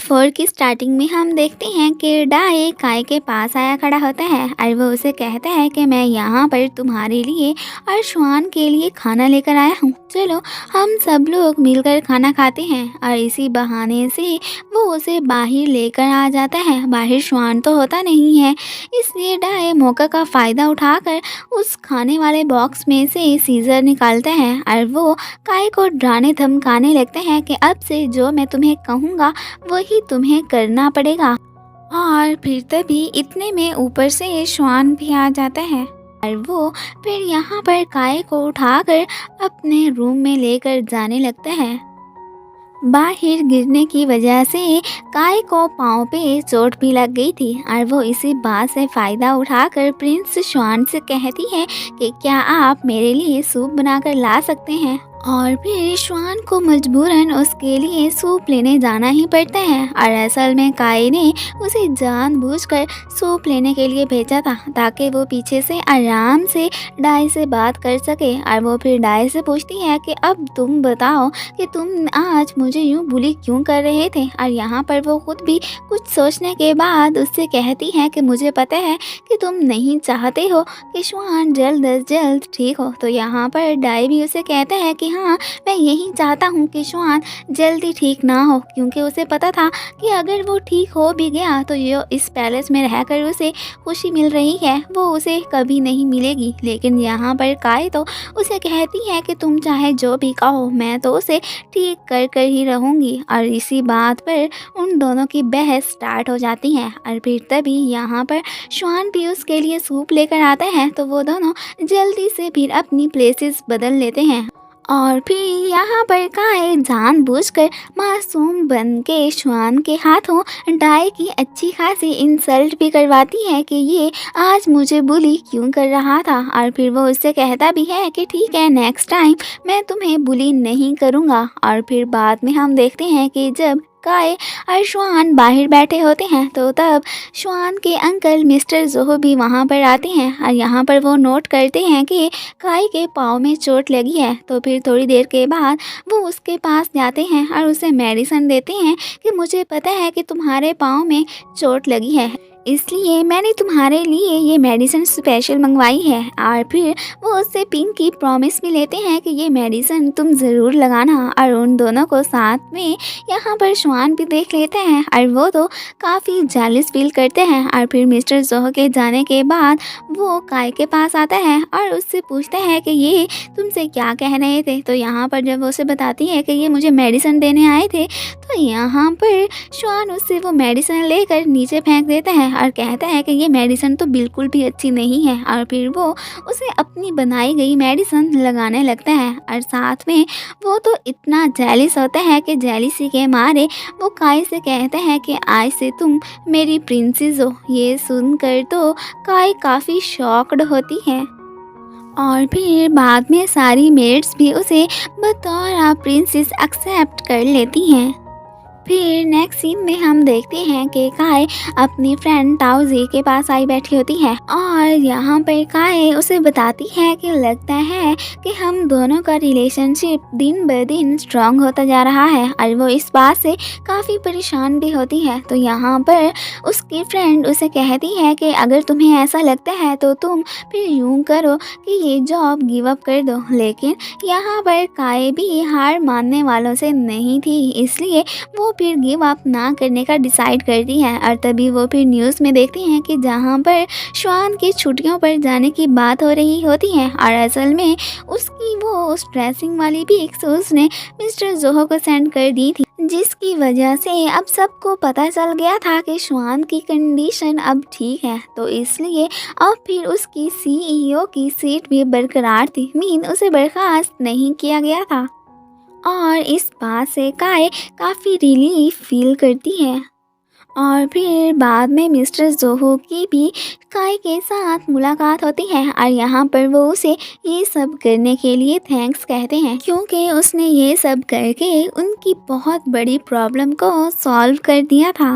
Episode 4 की starting में हम देखते हैं कि डाई काय के पास आया खड़ा होता है और वो उसे कहता है कि मैं यहाँ पर तुम्हारे लिए और श्वान के लिए खाना लेकर आया हूँ। चलो हम सब लोग मिलकर खाना खाते हैं। और इसी बहाने से वो उसे बाहर लेकर आ जाता है। बाहर श्वान तो होता नहीं है, इसलिए डाई मौका का फ़ायदा उठाकर उस खाने वाले बॉक्स में से सीजर निकालता है और वो काय को डराने धमकाने लगते हैं कि अब से जो मैं तुम्हें कहूँगा वही तुम्हें करना पड़ेगा। और फिर तभी इतने में ऊपर से श्वान भी आ जाता है और वो फिर यहाँ पर काय को उठाकर अपने रूम में लेकर जाने लगता है। बाहर गिरने की वजह से काय को पाँव पे चोट भी लग गई थी और वो इसी बात से फ़ायदा उठाकर प्रिंस श्वान से कहती है कि क्या आप मेरे लिए सूप बनाकर ला सकते हैं। और फिर श्वान को मजबूरन उसके लिए सूप लेने जाना ही पड़ता है। और असल में काय ने उसे जानबूझकर सूप लेने के लिए भेजा था ताकि वो पीछे से आराम से डाई से बात कर सके। और वो फिर डाई से पूछती है कि अब तुम बताओ कि तुम आज मुझे यूँ बुली क्यों कर रहे थे। और यहाँ पर वो खुद भी कुछ सोचने के बाद उससे कहती है कि मुझे पता है कि तुम नहीं चाहते हो कि श्वान जल्द अज जल्द ठीक हो। तो यहाँ पर डाई भी उसे कहता है कि हाँ, मैं यही चाहता हूँ कि श्वान जल्दी ठीक ना हो, क्योंकि उसे पता था कि अगर वो ठीक हो भी गया तो ये इस पैलेस में रहकर उसे खुशी मिल रही है वो उसे कभी नहीं मिलेगी। लेकिन यहाँ पर काय तो उसे कहती है कि तुम चाहे जो भी कहो मैं तो उसे ठीक कर कर ही रहूँगी। और इसी बात पर उन दोनों की बहस स्टार्ट हो जाती है। और फिर तभी यहाँ पर श्वान भी उसके लिए सूप लेकर आता है तो वो दोनों जल्दी से फिर अपनी प्लेसेस बदल लेते हैं। और फिर यहाँ पर काय जानबूझकर मासूम बन के श्वान के हाथों डाई की अच्छी खासी इंसल्ट भी करवाती है कि ये आज मुझे बुली क्यों कर रहा था। और फिर वो उससे कहता भी है कि ठीक है, नेक्स्ट टाइम मैं तुम्हें बुली नहीं करूँगा। और फिर बाद में हम देखते हैं कि जब काय और श्वान बाहर बैठे होते हैं तो तब श्वान के अंकल मिस्टर जोहो भी वहाँ पर आते हैं। और यहाँ पर वो नोट करते हैं कि काय के पाँव में चोट लगी है। तो फिर थोड़ी देर के बाद वो उसके पास जाते हैं और उसे मेडिसिन देते हैं कि मुझे पता है कि तुम्हारे पाँव में चोट लगी है, इसलिए मैंने तुम्हारे लिए ये मेडिसिन स्पेशल मंगवाई है। और फिर वो उससे पिंक की प्रॉमिस भी लेते हैं कि ये मेडिसिन तुम ज़रूर लगाना। और उन दोनों को साथ में यहाँ पर श्वान भी देख लेते हैं और वो तो काफ़ी जेलस फील करते हैं। और फिर मिस्टर जोहो के जाने के बाद वो काय के पास आता है और उससे पूछता है कि ये तुमसे क्या कह रहे थे। तो यहाँ पर जब वो उसे बताती है कि ये मुझे मेडिसिन देने आए थे तो यहाँ पर श्वान उससे वो मेडिसिन लेकर नीचे फेंक देता है और कहता है कि ये मेडिसिन तो बिल्कुल भी अच्छी नहीं है। और फिर वो उसे अपनी बनाई गई मेडिसिन लगाने लगता है। और साथ में वो तो इतना जेलिस होता है कि जेलिसी के मारे वो काय से कहता है कि आज से तुम मेरी प्रिंसेस हो। ये सुनकर तो काय काफ़ी शॉक्ड होती है। और फिर बाद में सारी मेड्स भी उसे बतौर प्रिंसेस एक्सेप्ट कर लेती हैं। फिर नेक्स्ट सीन में हम देखते हैं कि काय अपनी फ्रेंड ताओजी के पास आई बैठी होती है और यहाँ पर काय उसे बताती है कि लगता है कि हम दोनों का रिलेशनशिप दिन ब दिन स्ट्रांग होता जा रहा है। और वो इस बात से काफ़ी परेशान भी होती है। तो यहाँ पर उसकी फ्रेंड उसे कहती है कि अगर तुम्हें ऐसा लगता है तो तुम फिर यूँ करो कि ये जॉब गिव अप कर दो। लेकिन यहाँ पर काय भी हार मानने वालों से नहीं थी, इसलिए वो फिर गिव अप ना करने का डिसाइड करती है। और तभी वो फिर न्यूज़ में देखती हैं कि जहाँ पर श्वान की छुट्टियों पर जाने की बात हो रही होती है और असल में उसकी वो उस ड्रेसिंग वाली पिक्स उसने मिस्टर जोहो को सेंड कर दी थी, जिसकी वजह से अब सबको पता चल गया था कि श्वान की कंडीशन अब ठीक है। तो इसलिए अब फिर उसकी CEO की सीट भी बरकरार थी, मीन उसे बर्खास्त नहीं किया गया था। और इस बात से काय काफ़ी रिलीफ फील करती है। और फिर बाद में मिस्टर जोहो की भी काय के साथ मुलाकात होती है और यहाँ पर वो उसे ये सब करने के लिए थैंक्स कहते हैं, क्योंकि उसने ये सब करके उनकी बहुत बड़ी प्रॉब्लम को सॉल्व कर दिया था।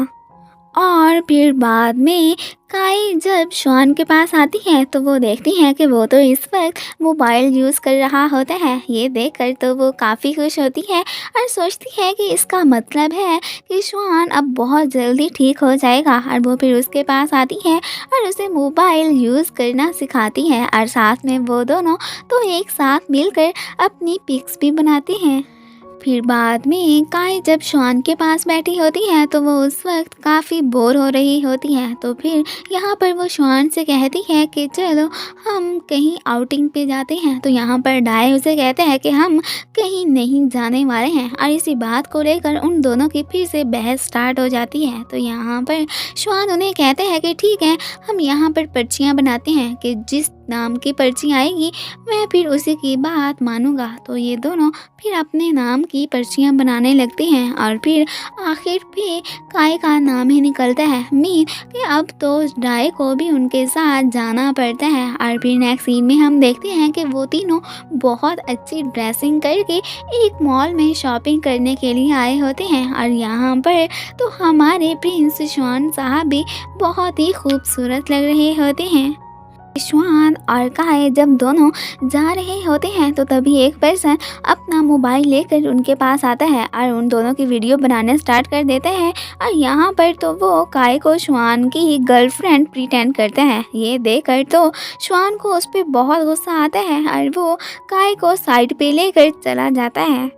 और फिर बाद में काई जब श्वान के पास आती है तो वो देखती है कि वो तो इस वक्त मोबाइल यूज़ कर रहा होता है। ये देखकर तो वो काफ़ी खुश होती है और सोचती है कि इसका मतलब है कि श्वान अब बहुत जल्दी ठीक हो जाएगा। और वो फिर उसके पास आती है और उसे मोबाइल यूज़ करना सिखाती है और साथ में वो दोनों तो एक साथ मिलकर अपनी पिक्स भी बनाते हैं। फिर बाद में काई जब श्वान के पास बैठी होती है तो वो उस वक्त काफ़ी बोर हो रही होती है। तो फिर यहाँ पर वो श्वान से कहती है कि चलो हम कहीं आउटिंग पे जाते हैं। तो यहाँ पर डाई उसे कहते हैं कि हम कहीं नहीं जाने वाले हैं और इसी बात को लेकर उन दोनों की फिर से बहस स्टार्ट हो जाती है। तो यहाँ पर श्वान उन्हें कहते हैं कि ठीक है, हम यहाँ पर पर्चियाँ बनाते हैं कि जिस नाम की पर्ची आएगी मैं फिर उसी की बात मानूंगा। तो ये दोनों फिर अपने नाम की पर्चियाँ बनाने लगते हैं और फिर आखिर पे काय का नाम ही निकलता है मीन कि अब तो डाई को भी उनके साथ जाना पड़ता है। और फिर नेक्स्ट सीन में हम देखते हैं कि वो तीनों बहुत अच्छी ड्रेसिंग करके एक मॉल में शॉपिंग करने के लिए आए होते हैं। और यहाँ पर तो हमारे प्रिंस श्वान साहब भी बहुत ही खूबसूरत लग रहे होते हैं। श्वान और काय जब दोनों जा रहे होते हैं तो तभी एक पर्सन अपना मोबाइल लेकर उनके पास आता है और उन दोनों की वीडियो बनाने स्टार्ट कर देते हैं। और यहाँ पर तो वो काय को श्वान की गर्लफ्रेंड प्रिटेंड करते हैं। ये देखकर तो श्वान को उस पर बहुत गुस्सा आता है और वो काय को साइड पे लेकर चला जाता है।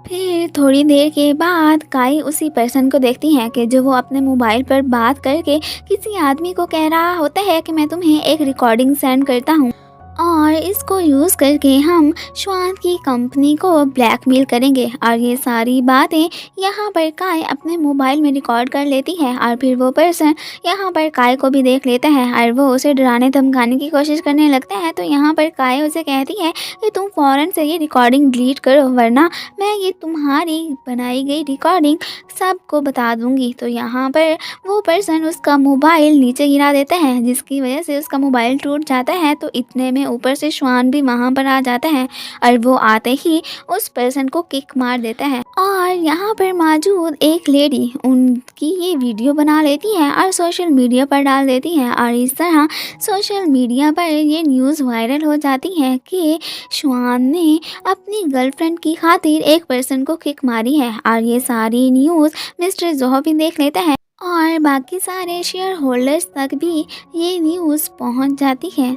फिर थोड़ी देर के बाद काई उसी पर्सन को देखती है कि जो वो अपने मोबाइल पर बात करके किसी आदमी को कह रहा होता है कि मैं तुम्हें एक रिकॉर्डिंग सेंड करता हूँ और इसको यूज़ करके हम श्वान की कंपनी को ब्लैकमेल करेंगे। और ये सारी बातें यहाँ पर काय अपने मोबाइल में रिकॉर्ड कर लेती है और फिर वो पर्सन यहाँ पर काय को भी देख लेता है और वो उसे डराने धमकाने की कोशिश करने लगता है। तो यहाँ पर काय उसे कहती है कि तुम फ़ौरन से ये रिकॉर्डिंग डिलीट करो वरना मैं ये तुम्हारी बनाई गई रिकॉर्डिंग सबको बता दूँगी। तो यहाँ पर वो पर्सन उसका मोबाइल नीचे गिरा देता है जिसकी वजह से उसका मोबाइल टूट जाता है। तो इतने में ऊपर से श्वान भी वहाँ पर आ जाता है और वो आते ही उस पर्सन को किक मार देता है। और यहाँ पर मौजूद एक लेडी उनकी ये वीडियो बना लेती है और सोशल मीडिया पर डाल देती है और इस तरह सोशल मीडिया पर ये न्यूज़ वायरल हो जाती है कि श्वान ने अपनी गर्लफ्रेंड की खातिर एक पर्सन को किक मारी है। और ये सारी न्यूज़ मिस्टर जोहो भी देख लेता है और बाकी सारे शेयर होल्डर्स तक भी ये न्यूज़ पहुंच जाती है।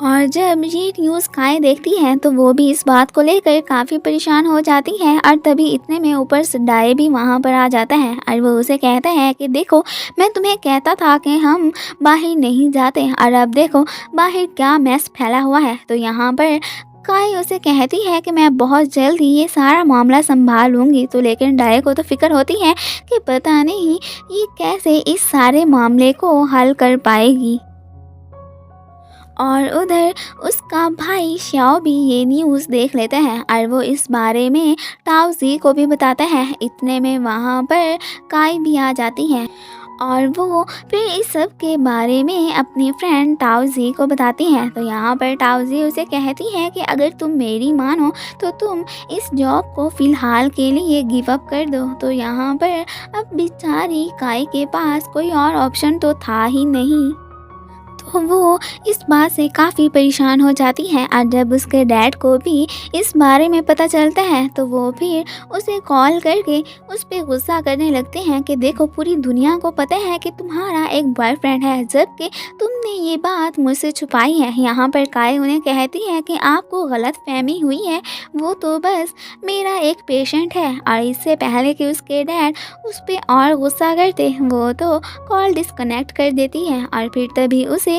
और जब ये न्यूज़ काय देखती है तो वो भी इस बात को लेकर काफ़ी परेशान हो जाती है। और तभी इतने में ऊपर से डाई भी वहाँ पर आ जाता है और वो उसे कहता है कि देखो मैं तुम्हें कहता था कि हम बाहर नहीं जाते और अब देखो बाहर क्या मैस फैला हुआ है। तो यहाँ पर काय उसे कहती है कि मैं बहुत जल्द ही ये सारा मामला संभाल लूँगी। तो लेकिन डाई को तो फिक्र होती है कि पता नहीं ये कैसे इस सारे मामले को हल कर पाएगी। और उधर उसका भाई श्याओ भी ये न्यूज़ देख लेता है और वो इस बारे में ताओजी को भी बताता है। इतने में वहाँ पर काई भी आ जाती है और वो फिर इस सब के बारे में अपनी फ्रेंड ताओजी को बताती है। तो यहाँ पर ताओजी उसे कहती है कि अगर तुम मेरी मानो तो तुम इस जॉब को फ़िलहाल के लिए गिव अप कर दो। तो यहाँ पर अब बेचारी काई के पास कोई और ऑप्शन तो था ही नहीं। तो वो इस बात से काफ़ी परेशान हो जाती है और जब उसके डैड को भी इस बारे में पता चलता है तो वो फिर उसे कॉल करके उस पर गुस्सा करने लगते हैं कि देखो पूरी दुनिया को पता है कि तुम्हारा एक बॉयफ्रेंड है जबकि तुमने ये बात मुझसे छुपाई है। यहाँ पर काय उन्हें कहती है कि आपको गलत फहमी हुई है, वो तो बस मेरा एक पेशेंट है। और इससे पहले कि उसके डैड उस पर और गुस्सा करते वो तो कॉल डिस्कनेक्ट कर देती है। और फिर तभी उसे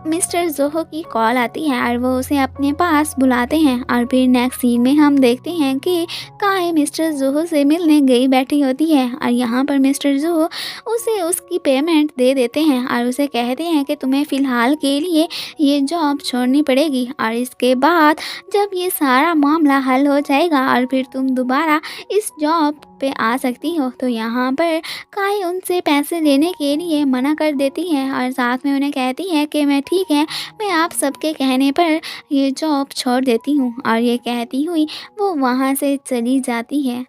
मिस्टर जोहो की कॉल आती है और वो उसे अपने पास बुलाते हैं। और फिर नेक्स्ट सीन में हम देखते हैं कि काय मिस्टर जोहो से मिलने गई बैठी होती है और यहाँ पर मिस्टर जोहो उसे उसकी पेमेंट दे देते हैं और उसे कहते हैं कि तुम्हें फ़िलहाल के लिए ये जॉब छोड़नी पड़ेगी और इसके बाद जब ये सारा मामला हल हो जाएगा और फिर तुम दोबारा इस जॉब पे आ सकती हो। तो यहाँ पर काय उनसे पैसे लेने के लिए मना कर देती है और साथ में उन्हें कहती है कि मैं ठीक है, मैं आप सबके कहने पर ये जॉब छोड़ देती हूँ। और ये कहती हुई वो वहाँ से चली जाती है।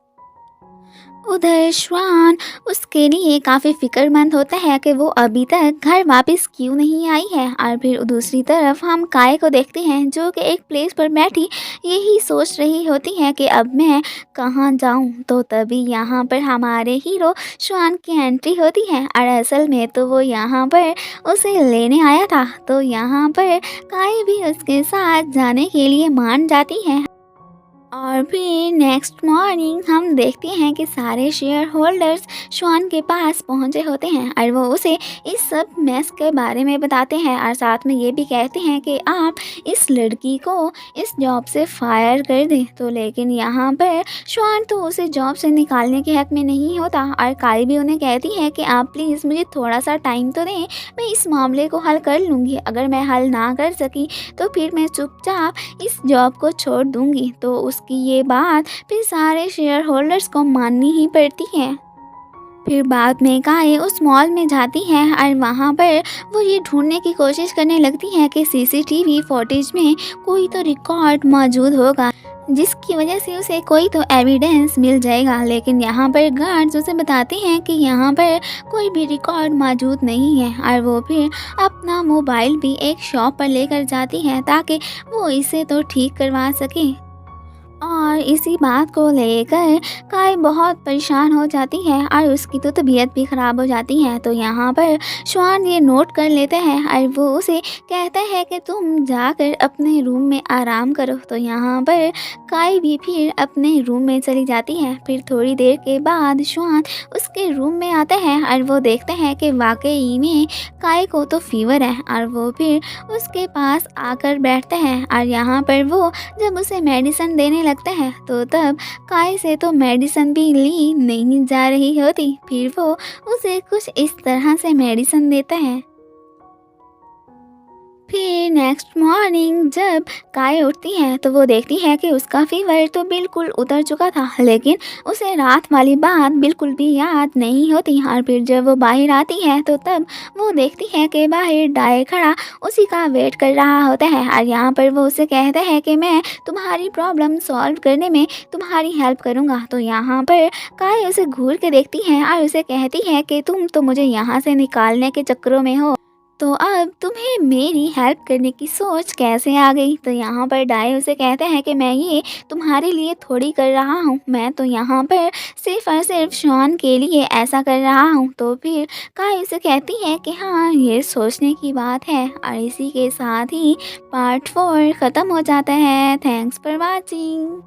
उधर श्वान उसके लिए काफ़ी फ़िक्रमंद होता है कि वो अभी तक घर वापस क्यों नहीं आई है। और फिर दूसरी तरफ हम काय को देखते हैं जो कि एक प्लेस पर बैठी यही सोच रही होती है कि अब मैं कहाँ जाऊँ। तो तभी यहाँ पर हमारे हीरो श्वान की एंट्री होती है और असल में तो वो यहाँ पर उसे लेने आया था। तो यहाँ पर काय भी उसके साथ जाने के लिए मान जाती है। और फिर नेक्स्ट मॉर्निंग हम देखते हैं कि सारे शेयर होल्डर्स श्वान के पास पहुंचे होते हैं और वो उसे इस सब मैस के बारे में बताते हैं और साथ में ये भी कहते हैं कि आप इस लड़की को इस जॉब से फायर कर दें। तो लेकिन यहाँ पर श्वान तो उसे जॉब से निकालने के हक में नहीं होता और काई भी उन्हें कहती है कि आप प्लीज़ मुझे थोड़ा सा टाइम तो दें, मैं इस मामले को हल कर लूँगी। अगर मैं हल ना कर सकी तो फिर मैं चुपचाप इस जॉब को छोड़ दूँगी। तो उसकी ये बात फिर सारे शेयर होल्डर्स को माननी ही पड़ती है। फिर बाद में काय उस मॉल में जाती है और वहाँ पर वो ये ढूंढने की कोशिश करने लगती है कि सीसीटीवी फुटेज में कोई तो रिकॉर्ड मौजूद होगा जिसकी वजह से उसे कोई तो एविडेंस मिल जाएगा। लेकिन यहाँ पर गार्ड्स उसे बताते हैं कि यहाँ पर कोई भी रिकॉर्ड मौजूद नहीं है और वो फिर अपना मोबाइल भी एक शॉप पर लेकर जाती है ताकि वो इसे तो ठीक करवा सके। और इसी बात को लेकर काय बहुत परेशान हो जाती है और उसकी तो तबीयत भी ख़राब हो जाती है। तो यहाँ पर श्वान ये नोट कर लेता है और वो उसे कहता है कि तुम जाकर अपने रूम में आराम करो। तो यहाँ पर काय भी फिर अपने रूम में चली जाती है। फिर थोड़ी देर के बाद श्वान उसके रूम में आता है और वो देखता है कि वाकई में काय को तो फीवर है और वो फिर उसके पास आकर बैठता है। और यहाँ पर वो जब उसे मेडिसिन देने लगता है तो तब काय से तो मेडिसिन भी ली नहीं जा रही होती। फिर वो उसे कुछ इस तरह से मेडिसिन देता है। फिर नेक्स्ट मॉर्निंग जब काय उठती है तो वो देखती है कि उसका फीवर तो बिल्कुल उतर चुका था, लेकिन उसे रात वाली बात बिल्कुल भी याद नहीं होती। और फिर जब वो बाहर आती है तो तब वो देखती है कि बाहर डाय खड़ा उसी का वेट कर रहा होता है और यहाँ पर वो उसे कहता है कि मैं तुम्हारी प्रॉब्लम सॉल्व करने में तुम्हारी हेल्प करूँगा। तो यहाँ पर काय उसे घूर के देखती है और उसे कहती है कि तुम तो मुझे यहाँ से निकालने के चक्करों में हो, तो अब तुम्हें मेरी हेल्प करने की सोच कैसे आ गई। तो यहाँ पर डाई उसे कहते हैं कि मैं ये तुम्हारे लिए थोड़ी कर रहा हूँ, मैं तो यहाँ पर सिर्फ और सिर्फ श्वान के लिए ऐसा कर रहा हूँ। तो फिर काय उसे कहती है कि हाँ ये सोचने की बात है। और इसी के साथ ही पार्ट 4 ख़त्म हो जाता है। Thanks for watching.